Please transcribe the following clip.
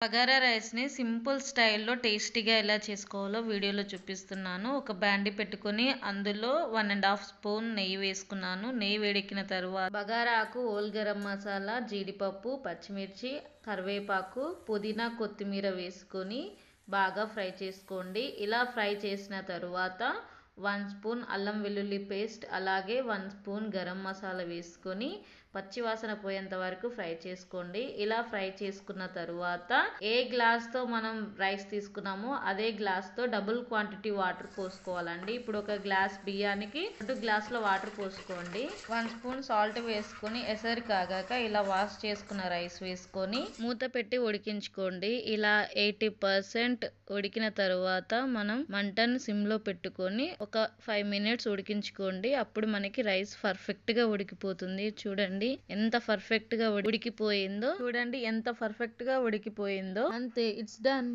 బగారా రైస్ని సింపుల్ స్టైల్లో టేస్టీగా ఎలా చేసుకోవాలో వీడియోలో చూపిస్తున్నాను. ఒక బాండి పెట్టుకొని అందులో 1.5 స్పూన్ నెయ్యి వేసుకున్నాను. నెయ్యి వేడెక్కిన తర్వాత బగారా ఆకు, ఓల్ గరం మసాలా, జీడిపప్పు, పచ్చిమిర్చి, కరివేపాకు, పుదీనా, కొత్తిమీర వేసుకొని బాగా ఫ్రై చేసుకోండి. ఇలా ఫ్రై చేసిన తరువాత 1 స్పూన్ అల్లం వెల్లుల్లి పేస్ట్, అలాగే 1 స్పూన్ గరం మసాలా వేసుకొని పచ్చివాసన పోయేంత వరకు ఫ్రై చేసుకోండి. ఇలా ఫ్రై చేసుకున్న తరువాత ఏ గ్లాస్తో మనం రైస్ తీసుకున్నామో అదే గ్లాస్తో డబుల్ క్వాంటిటీ వాటర్ పోసుకోవాలండి. ఇప్పుడు ఒక గ్లాస్ బియ్యానికి 2 గ్లాసుల వాటర్ పోసుకోండి. 1 స్పూన్ సాల్ట్ వేసుకొని ఎసరు కాగాక ఇలా వాష్ చేసుకున్న రైస్ వేసుకొని మూత పెట్టి ఉడికించుకోండి. ఇలా 80% ఉడికిన తరువాత మనం మంటను సిమ్లో పెట్టుకొని ఒక 5 మినిట్స్ ఉడికించుకోండి. అప్పుడు మనకి రైస్ పర్ఫెక్ట్ గా ఉడికిపోతుంది. చూడండి ఎంత పర్ఫెక్ట్ గా ఉడికిపోయిందో. అంతే, ఇట్స్ డన్.